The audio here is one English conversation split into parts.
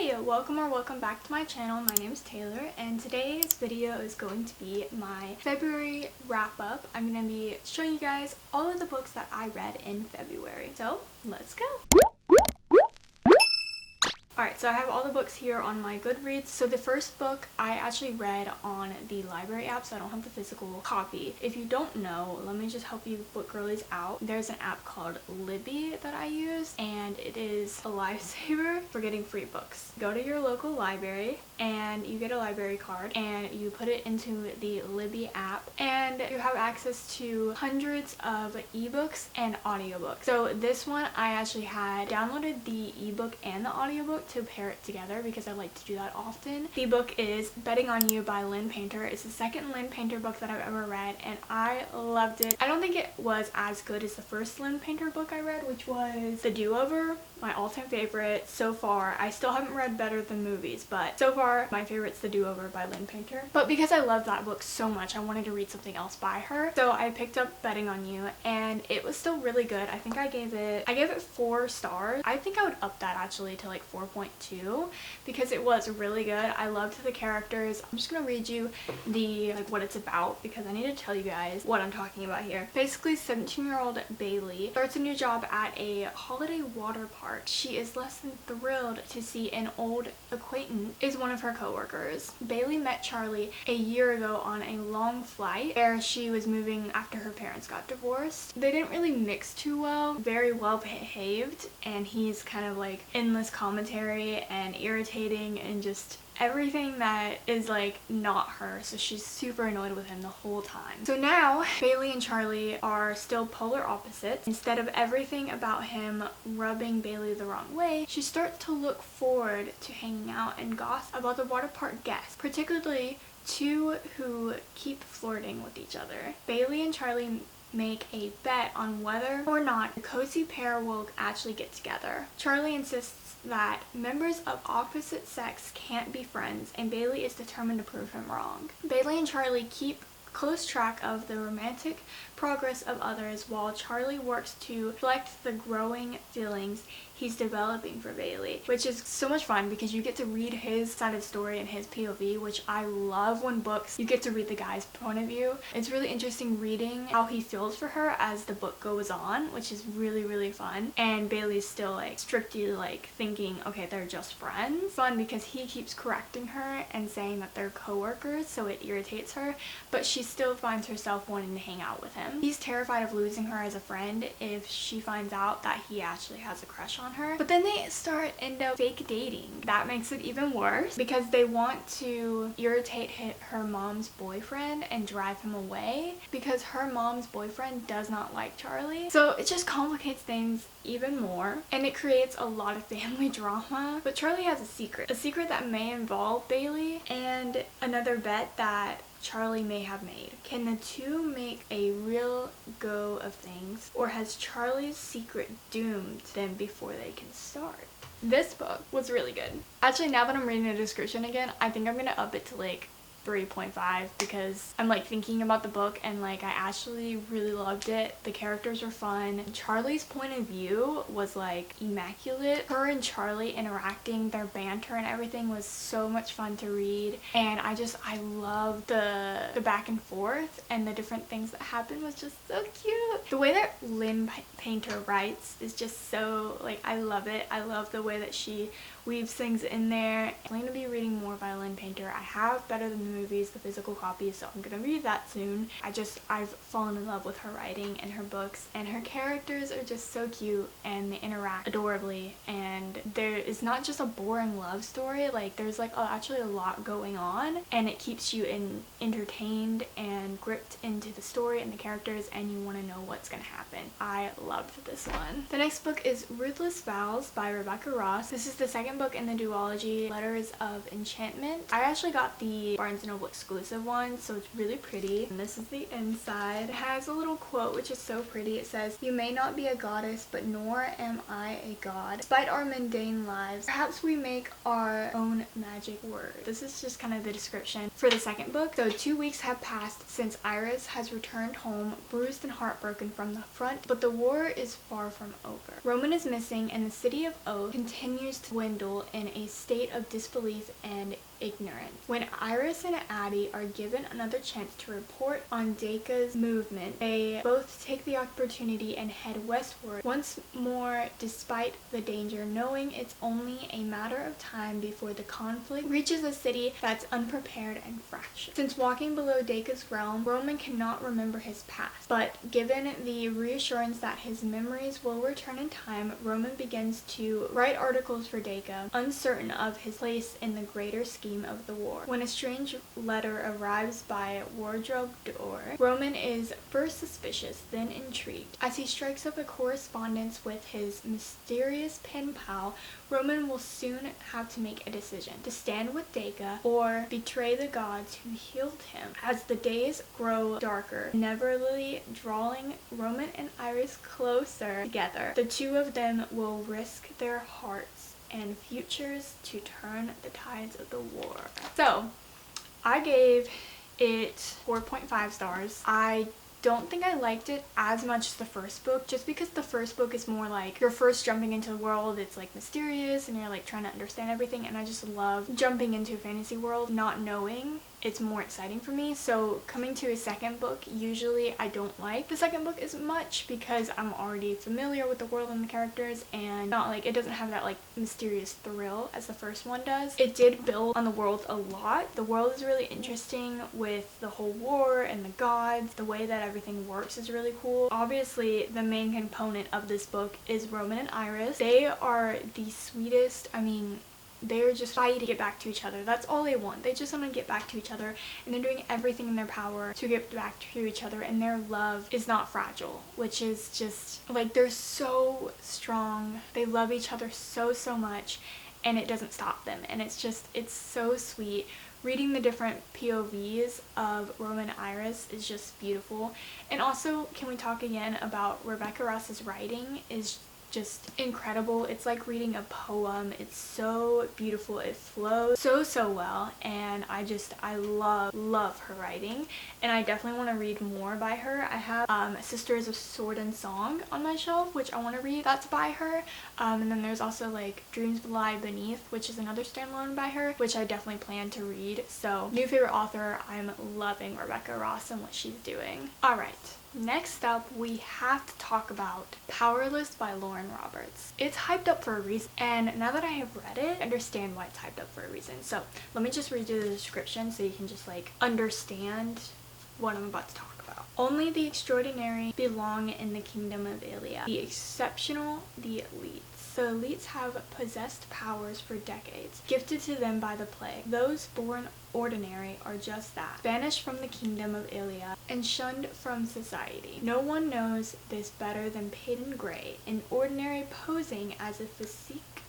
Hey, welcome back to my channel. My name is Taylor and today's video is going to be my February wrap up. I'm going to be showing you guys all of the books that I read in February. So let's go. Alright, so I have all the books here on my Goodreads. So the first book I actually read on the library app, so I don't have the physical copy. If you don't know, let me just help you book girlies out. There's an app called Libby that I use, and it is a lifesaver for getting free books. Go to your local library and you get a library card and you put it into the Libby app and you have access to hundreds of ebooks and audiobooks. So this one I actually had downloaded the ebook and the audiobook to pair it together because I like to do that often. The book is Betting on You by Lynn Painter. It's the second Lynn Painter book that I've ever read and I loved it. I don't think it was as good as the first Lynn Painter book I read, which was The Do-Over, my all-time favorite so far. I still haven't read Better Than Movies, but so far my favorite's The Do-Over by Lynn Painter. But because I love that book so much, I wanted to read something else by her. So I picked up Betting on You and it was still really good. I think I gave it 4 stars. I think I would up that actually to like 4.2 because it was really good. I loved the characters. I'm just gonna read you what it's about because I need to tell you guys what I'm talking about here. Basically, 17-year-old Bailey starts a new job at a holiday water park. She is less than thrilled to see an old acquaintance is one of her coworkers. Bailey met Charlie a year ago on a long flight where she was moving after her parents got divorced. They didn't really mix too well, very well behaved, and he's kind of like endless commentary and irritating and just everything that is like not her, so she's super annoyed with him the whole time. So now Bailey and Charlie are still polar opposites. Instead of everything about him rubbing Bailey the wrong way, she starts to look forward to hanging out and gossip about the water park guests, particularly two who keep flirting with each other. Bailey and Charlie make a bet on whether or not the cozy pair will actually get together. Charlie insists that members of opposite sex can't be friends, and Bailey is determined to prove him wrong. Bailey and Charlie keep close track of the romantic progress of others while Charlie works to reflect the growing feelings he's developing for Bailey, which is so much fun because you get to read his side of the story and his POV, which I love when books you get to read the guy's point of view. It's really interesting reading how he feels for her as the book goes on, which is really fun. And Bailey's still like strictly like thinking, okay, they're just friends. Fun because he keeps correcting her and saying that they're co-workers, so it irritates her, but she still finds herself wanting to hang out with him. He's terrified of losing her as a friend if she finds out that he actually has a crush on her. But then they end up fake dating. That makes it even worse because they want to irritate her mom's boyfriend and drive him away because her mom's boyfriend does not like Charlie. So it just complicates things even more and it creates a lot of family drama. But Charlie has a secret that may involve Bailey and another bet that Charlie may have made. Can the two make a real go of things, or has Charlie's secret doomed them before they can start? This book was really good. Actually, now that I'm reading the description again, I think I'm gonna up it to like 3.5 because I'm like thinking about the book and like I actually really loved it. The characters were fun. Charlie's point of view was like immaculate. Her and Charlie interacting, their banter and everything was so much fun to read, and I loved the back and forth and the different things that happened was just so cute. The way that Lynn Painter writes is just so like, I love it. I love the way that she weaves things in there. I'm going to be reading more by Lynn Painter. I have Better Than the Movies, the physical copy, so I'm going to read that soon. I've fallen in love with her writing and her books, and her characters are just so cute and they interact adorably, and there is not just a boring love story. Like there's like actually a lot going on, and it keeps you entertained and gripped into the story and the characters, and you want to know what's going to happen. I loved this one. The next book is Ruthless Vows by Rebecca Ross. This is the second book in the duology Letters of Enchantment. I actually got the Barnes & Noble exclusive one, so it's really pretty. And this is the inside. It has a little quote which is so pretty. It says, "You may not be a goddess, but nor am I a god. Despite our mundane lives, perhaps we make our own magic word." This is just kind of the description. for the second book. So 2 weeks have passed since Iris has returned home, bruised and heartbroken from the front, but the war is far from over. Roman is missing, and the city of Oath continues to dwindle in a state of disbelief and ignorance. When Iris and Addie are given another chance to report on Dacre's movement, they both take the opportunity and head westward once more, despite the danger, knowing it's only a matter of time before the conflict reaches a city that's unprepared and fractured. Since walking below Dacre's realm, Roman cannot remember his past, but given the reassurance that his memories will return in time, Roman begins to write articles for Dacre, uncertain of his place in the greater scheme of the war. When a strange letter arrives by wardrobe door, Roman is first suspicious, then intrigued. As he strikes up a correspondence with his mysterious pen pal, Roman will soon have to make a decision: to stand with Dacre or betray the gods who healed him. As the days grow darker, inevitably drawing Roman and Iris closer together, the two of them will risk their hearts and futures to turn the tides of the war. So, I gave it 4.5 stars. I don't think I liked it as much as the first book, just because the first book is more like you're first jumping into the world. It's like mysterious and you're like trying to understand everything, and I just love jumping into a fantasy world not knowing. It's more exciting for me. So coming to a second book, usually I don't like the second book as much because I'm already familiar with the world and the characters, and not like it doesn't have that like mysterious thrill as the first one does. It did build on the world a lot. The world is really interesting with the whole war and the gods. The way that everything works is really cool. Obviously, the main component of this book is Roman and Iris. They are the sweetest. I mean, they're just fighting to get back to each other. That's all they want. They just want to get back to each other, and they're doing everything in their power to get back to each other, and their love is not fragile, which is just like, they're so strong. They love each other so much, and it doesn't stop them, and it's so sweet. Reading the different POVs of Roman and Iris is just beautiful. And also, can we talk again about Rebecca Ross's writing is just incredible. It's like reading a poem. It's so beautiful. It flows so well, and I love her writing, and I definitely want to read more by her. I have Sisters of Sword and Song on my shelf, which I want to read. That's by her. And then there's also like Dreams Lie Beneath, which is another standalone by her, which I definitely plan to read. So, new favorite author. I'm loving Rebecca Ross and what she's doing. Alright. Next up, we have to talk about Powerless by Lauren Roberts. It's hyped up for a reason, and now that I have read it, I understand why it's hyped up for a reason. So let me just read you the description so you can just like understand what I'm about to talk about. Only the extraordinary belong in the kingdom of Ilia. The exceptional, the elite. The elites have possessed powers for decades, gifted to them by the plague. Those born ordinary are just that, banished from the kingdom of Ilia and shunned from society. No one knows this better than Peyton Gray, an ordinary posing as a physique,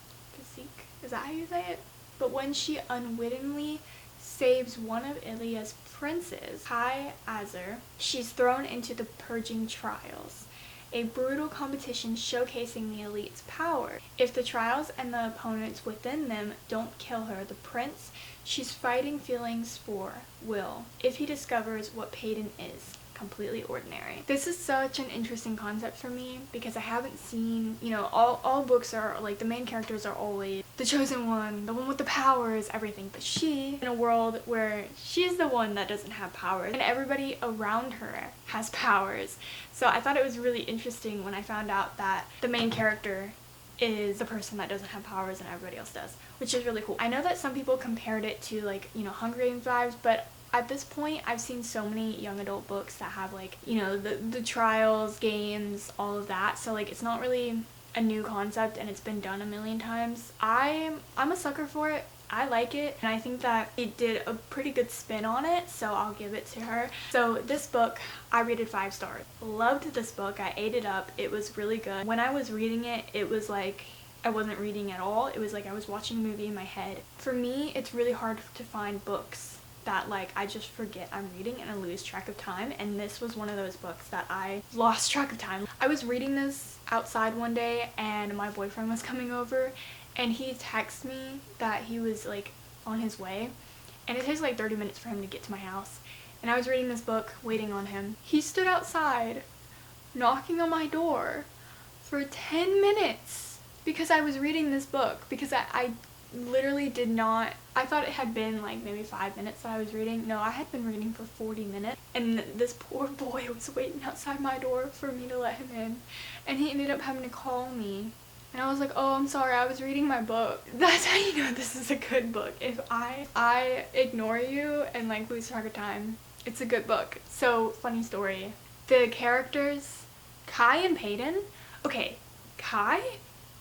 is that how you say it? But when she unwittingly saves one of Ilia's princes, High Azur, she's thrown into the purging trials. A brutal competition showcasing the elite's power. If the trials and the opponents within them don't kill her, the prince she's fighting feelings for will, if he discovers what Peyton is. Completely ordinary. This is such an interesting concept for me because I haven't seen, you know, all books are like the main characters are always the chosen one, the one with the powers, everything, but she, in a world where she's the one that doesn't have powers and everybody around her has powers. So I thought it was really interesting when I found out that the main character is the person that doesn't have powers and everybody else does, which is really cool. I know that some people compared it to like, you know, Hunger Games vibes, but at this point, I've seen so many young adult books that have like, you know, the trials, games, all of that. So like, it's not really a new concept and it's been done a million times. I'm a sucker for it. I like it, and I think that it did a pretty good spin on it, so I'll give it to her. So this book, I rated 5 stars. Loved this book. I ate it up. It was really good. When I was reading it, it was like I wasn't reading at all. It was like I was watching a movie in my head. For me, it's really hard to find books that like I just forget I'm reading and I lose track of time, and this was one of those books that I lost track of time. I was reading this outside one day and my boyfriend was coming over and he texted me that he was like on his way, and it takes like 30 minutes for him to get to my house. And I was reading this book, waiting on him. He stood outside, knocking on my door for 10 minutes because I was reading this book, because I literally did not, I thought it had been like maybe 5 minutes that I was reading. No, I had been reading for 40 minutes, and this poor boy was waiting outside my door for me to let him in, and he ended up having to call me. And I was like, oh, I'm sorry, I was reading my book. That's how you know this is a good book. If I ignore you and like lose track of time, it's a good book. So, funny story. The characters, Kai and Peyton. Okay, Kai,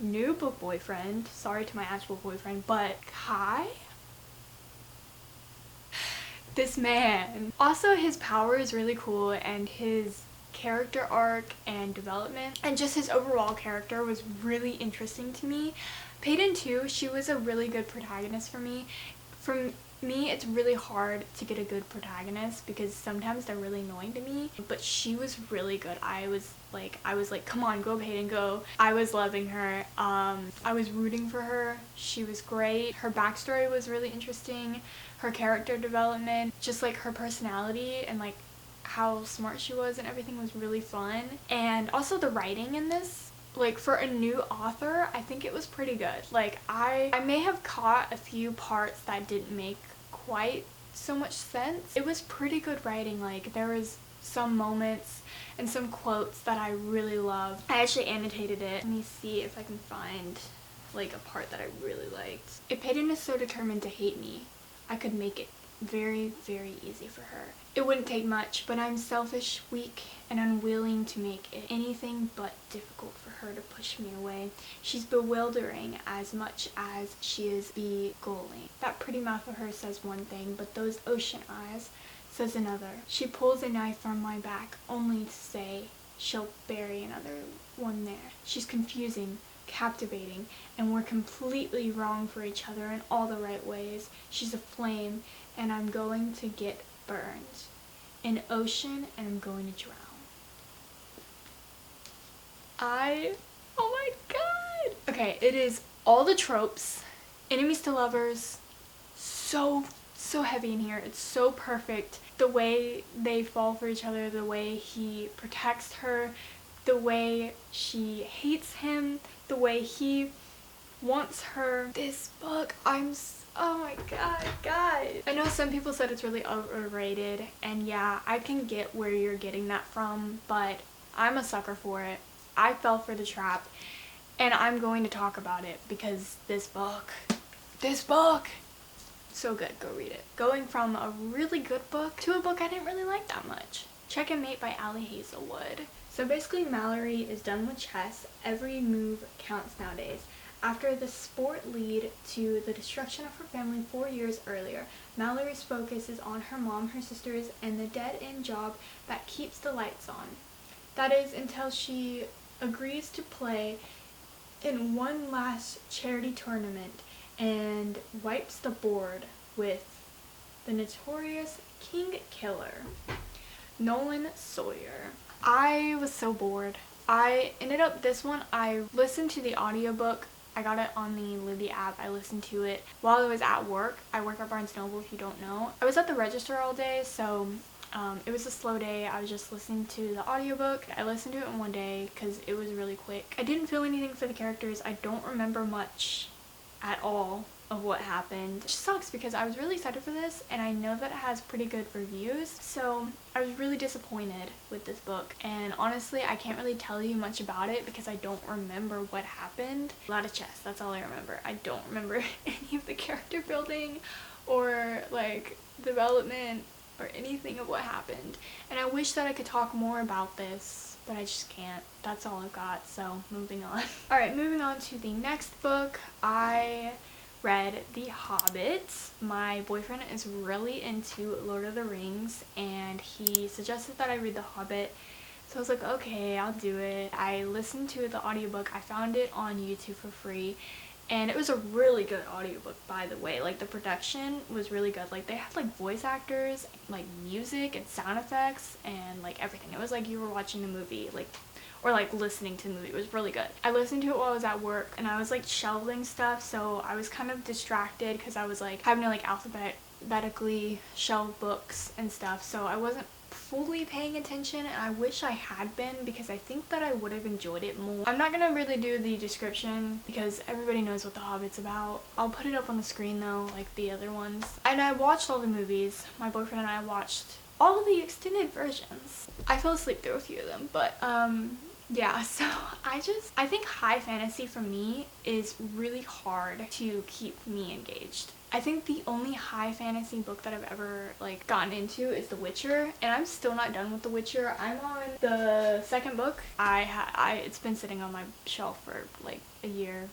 new book boyfriend. Sorry to my actual boyfriend, but Kai? This man. Also, his power is really cool, and his character arc and development and just his overall character was really interesting to me. Peyton too, she was a really good protagonist for me. For me, it's really hard to get a good protagonist because sometimes they're really annoying to me, but she was really good. I was like, come on, go Peyton, go. I was loving her. I was rooting for her. She was great. Her backstory was really interesting. Her character development, just like her personality and like how smart she was and everything was really fun. And also the writing in this, like for a new author, I think it was pretty good. Like I may have caught a few parts that didn't make quite so much sense. It was pretty good writing. Like there was some moments and some quotes that I really loved. I actually annotated it. Let me see if I can find like a part that I really liked. If Peyton is so determined to hate me, I could make it very, very easy for her. It wouldn't take much, but I'm selfish, weak, and unwilling to make it anything but difficult for her to push me away. She's bewildering as much as she is beguiling. That pretty mouth of hers says one thing, but those ocean eyes says another. She pulls a knife from my back only to say she'll bury another one there. She's confusing, captivating, and we're completely wrong for each other in all the right ways. She's a flame, and I'm going to get burned. An ocean, and I'm going to drown. Oh my god! Okay, it is all the tropes, enemies to lovers, so heavy in here. It's so perfect. The way they fall for each other, the way he protects her, the way she hates him, the way he wants her. This book, oh my god, guys. I know some people said it's really overrated, and yeah, I can get where you're getting that from, but I'm a sucker for it. I fell for the trap, and I'm going to talk about it because this book, so good. Go read it. Going from a really good book to a book I didn't really like that much. Check and Mate by Ali Hazelwood. So basically, Mallory is done with chess. Every move counts nowadays. After the sport lead to the destruction of her family 4 years earlier, Mallory's focus is on her mom, her sisters, and the dead-end job that keeps the lights on. That is until she agrees to play in one last charity tournament and wipes the board with the notorious King Killer, Nolan Sawyer. I was so bored. I listened to the audiobook. I got it on the Libby app. I listened to it while I was at work. I work at Barnes & Noble, if you don't know. I was at the register all day, so it was a slow day. I was just listening to the audiobook. I listened to it in one day because it was really quick. I didn't feel anything for the characters. I don't remember much at all of what happened. Which sucks because I was really excited for this, and I know that it has pretty good reviews, so I was really disappointed with this book. And honestly, I can't really tell you much about it because I don't remember what happened. A lot of chess, that's all I remember. I don't remember any of the character building or like development or anything of what happened. And I wish that I could talk more about this, but I just can't. That's all I've got, so moving on. Alright, moving on to the next book. I read The Hobbit. My boyfriend is really into Lord of the Rings, and he suggested that I read The Hobbit, so I was like, okay, I'll do it. I listened to the audiobook. I found it on YouTube for free, and it was a really good audiobook, by the way. Like, the production was really good. Like, they had like voice actors, like music and sound effects, and like everything. It was like you were watching the movie, like, or like listening to the movie. It was really good. I listened to it while I was at work, and I was like shelving stuff, so I was kind of distracted because I was like having to like alphabet alphabetically shelved books and stuff, so I wasn't fully paying attention, and I wish I had been because I think that I would have enjoyed it more. I'm not gonna really do the description because everybody knows what The Hobbit's about. I'll put it up on the screen though, like the other ones. And I watched all the movies. My boyfriend and I watched all of the extended versions. I fell asleep through a few of them, but yeah, so I think high fantasy for me is really hard to keep me engaged. I think the only high fantasy book that I've ever like gotten into is The Witcher, and I'm still not done with The Witcher. I'm on the second book. It's been sitting on my shelf for like a year,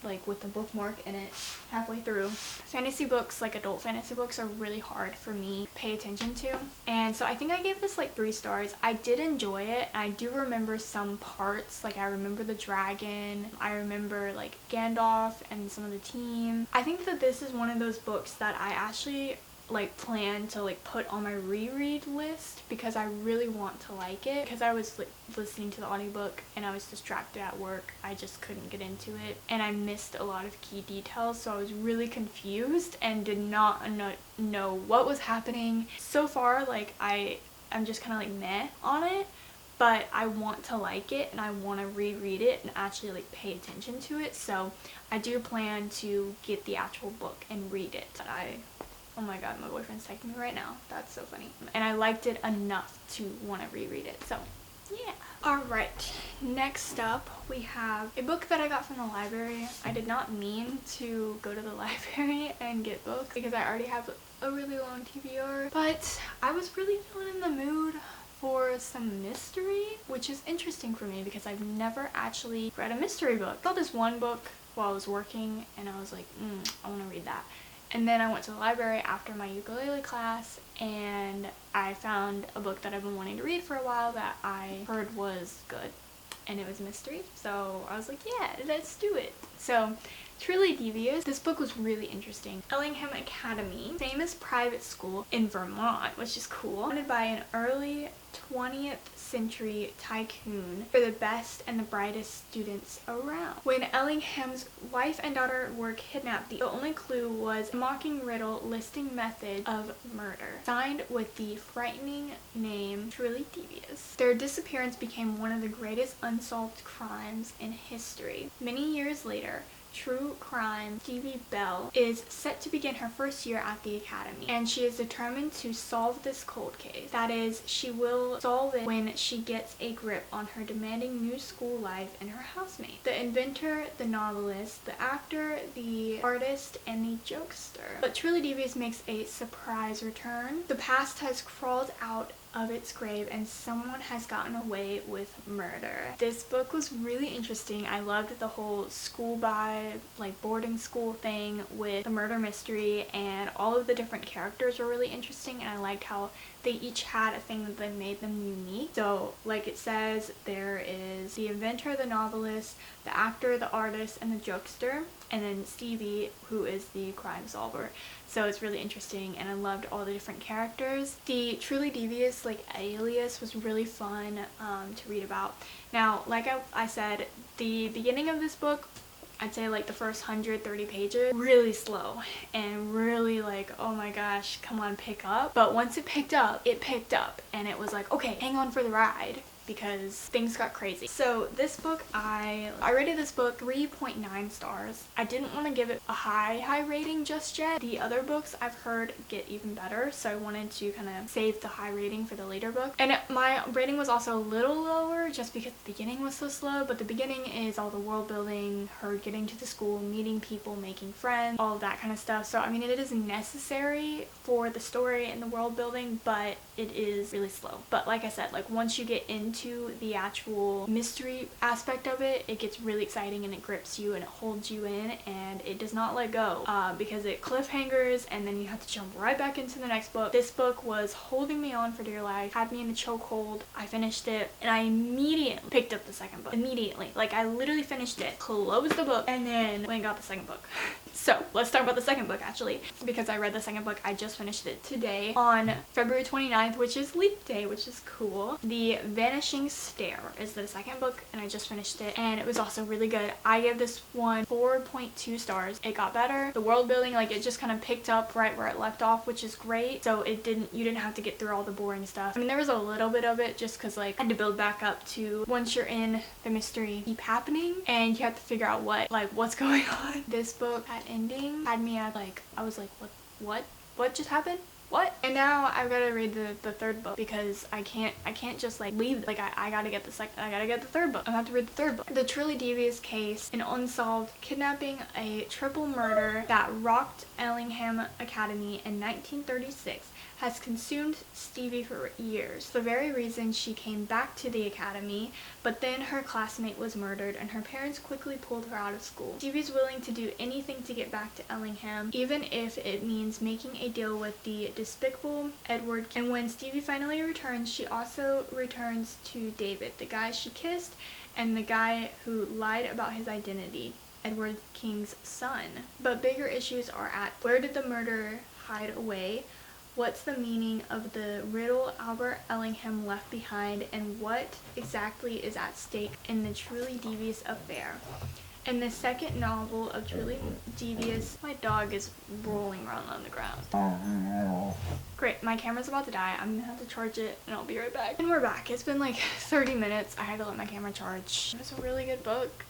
like with the bookmark in it halfway through. Fantasy books, like adult fantasy books, are really hard for me to pay attention to, and so I think I gave this like 3 stars. I did enjoy it. I do remember some parts, like I remember the dragon, I remember like Gandalf and some of the team. I think that this is one of those books that I actually like plan to like put on my reread list because I really want to like it. Because I was like listening to the audiobook and I was distracted at work, I just couldn't get into it, and I missed a lot of key details, so I was really confused and did not know what was happening. So far, like I'm just kind of like meh on it, but I want to like it and I want to reread it and actually like pay attention to it, so I do plan to get the actual book and read it. Oh my god, my boyfriend's texting me right now. That's so funny. And I liked it enough to want to reread it. So, yeah. Alright, next up we have a book that I got from the library. I did not mean to go to the library and get books because I already have a really long TBR. But I was really feeling in the mood for some mystery, which is interesting for me because I've never actually read a mystery book. I saw this one book while I was working and I was like, I want to read that. And then I went to the library after my ukulele class and I found a book that I've been wanting to read for a while that I heard was good, and it was a mystery. So I was like, yeah, let's do it. So Truly Devious. This book was really interesting. Ellingham Academy, famous private school in Vermont, which is cool, founded by an early 20th century tycoon for the best and the brightest students around. When Ellingham's wife and daughter were kidnapped, the only clue was a mocking riddle listing method of murder, signed with the frightening name Truly Devious. Their disappearance became one of the greatest unsolved crimes in history. Many years later, true crime Stevie Bell is set to begin her first year at the academy, and she is determined to solve this cold case. That is, she will solve it when she gets a grip on her demanding new school life and her housemates. The inventor, the novelist, the actor, the artist, and the jokester. But Truly Devious makes a surprise return. The past has crawled out of its grave and someone has gotten away with murder. This book was really interesting. I loved the whole school vibe, like boarding school thing with the murder mystery, and all of the different characters were really interesting, and I liked how they each had a thing that made them unique. So like it says, there is the inventor, the novelist, the actor, the artist, and the jokester, and then Stevie, who is the crime solver. So it's really interesting, and I loved all the different characters. The Truly Devious like alias was really fun to read about. Now, like I said, the beginning of this book, I'd say like the first 130 pages, really slow and really like, oh my gosh, come on, pick up. But once it picked up, and it was like, okay, hang on for the ride, because things got crazy. So this book, I rated this book 3.9 stars. I didn't want to give it a high rating just yet. The other books I've heard get even better, so I wanted to kind of save the high rating for the later book. And my rating was also a little lower just because the beginning was so slow, but the beginning is all the world building, her getting to the school, meeting people, making friends, all of that kind of stuff. So I mean, it is necessary for the story and the world building, but it is really slow. But like I said, like once you get into the actual mystery aspect of it, it gets really exciting and it grips you and it holds you in and it does not let go because it cliffhangers and then you have to jump right back into the next book. This book was holding me on for dear life, had me in a chokehold. I finished it and I immediately picked up the second book. Immediately. Like I literally finished it, closed the book, and then went and got the second book. So let's talk about the second book actually, because I read the second book. I just finished it today on February 29th, which is Leap Day, which is cool. The Vanishing Stair is the second book, and I just finished it, and it was also really good. I gave this one 4.2 stars. It got better. The world building, like, it just kind of picked up right where it left off, which is great. So you didn't have to get through all the boring stuff. I mean, there was a little bit of it just because, like, I had to build back up to once you're in the mystery keep happening and you have to figure out what's going on. This book at ending had me at, like, I was like, what just happened? What? And now I've got to read the third book because I can't just like leave. Like, I gotta get the third book. I have to read the third book. The truly devious case, an unsolved kidnapping, a triple murder that rocked Ellingham Academy in 1936 has consumed Stevie for years. The very reason she came back to the academy, but then her classmate was murdered and her parents quickly pulled her out of school. Stevie's willing to do anything to get back to Ellingham, even if it means making a deal with the despicable Edward. And when Stevie finally returns, she also returns to David, the guy she kissed and the guy who lied about his identity, Edward King's son. But bigger issues are at where did the murderer hide away? What's the meaning of the riddle Albert Ellingham left behind, and what exactly is at stake in the truly devious affair? In the second novel of Truly Devious, my dog is rolling around on the ground. Great, my camera's about to die. I'm gonna have to charge it and I'll be right back. And we're back. It's been like 30 minutes. I had to let my camera charge. It's a really good book.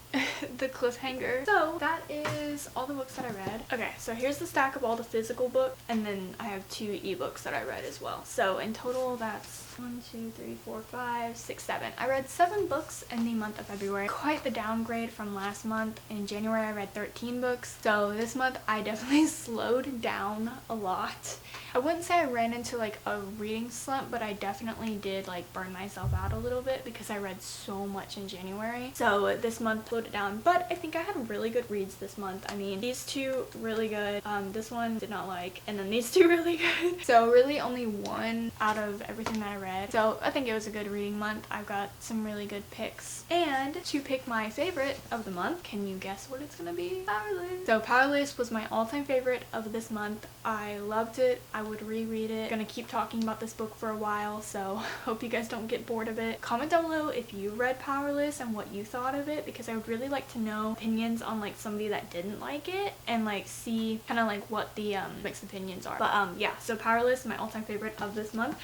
The cliffhanger. So that is all the books that I read. Okay, so here's the stack of all the physical books, and then I have 2 ebooks that I read as well. So in total, that's 1, 2, 3, 4, 5, 6, 7. I read 7 books in the month of February. Quite the downgrade from last month. In January, I read 13 books. So this month, I definitely slowed down a lot. I wouldn't say I ran into like a reading slump, but I definitely did like burn myself out a little bit because I read so much in January. So this month slowed it down, but I think I had really good reads this month. I mean, these 2 really good, this one did not like, and then these 2 really good. So really only 1 out of everything that I read. So I think it was a good reading month. I've got some really good picks. And to pick my favorite of the month, can you guess what it's gonna be? Powerless. So Powerless was my all-time favorite of this month. I loved it. I would reread it. I'm gonna keep talking about this book for a while, so hope you guys don't get bored of it. Comment down below if you read Powerless and what you thought of it, because I would really like to know opinions on like somebody that didn't like it and like see kind of like what the mixed opinions are. But yeah, so Powerless, my all-time favorite of this month.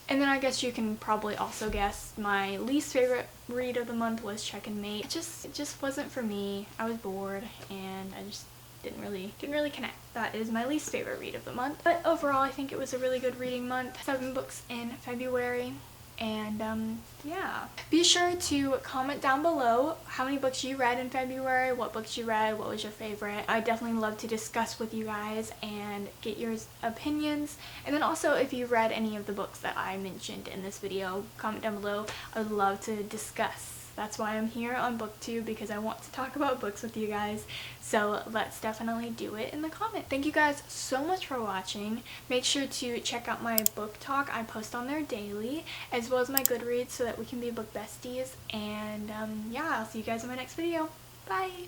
And then I guess you can probably also guess my least favorite read of the month was Check and Mate. It just wasn't for me. I was bored and I just didn't really connect. That is my least favorite read of the month. But overall, I think it was a really good reading month. 7 books in February. And yeah, be sure to comment down below how many books you read in February, what books you read, what was your favorite. I definitely love to discuss with you guys and get your opinions. And then also, if you read any of the books that I mentioned in this video, comment down below. I would love to discuss. That's why I'm here on BookTube, because I want to talk about books with you guys. So let's definitely do it in the comment. Thank you guys so much for watching. Make sure to check out my book talk. I post on there daily, as well as my Goodreads, so that we can be book besties. And yeah, I'll see you guys in my next video. Bye!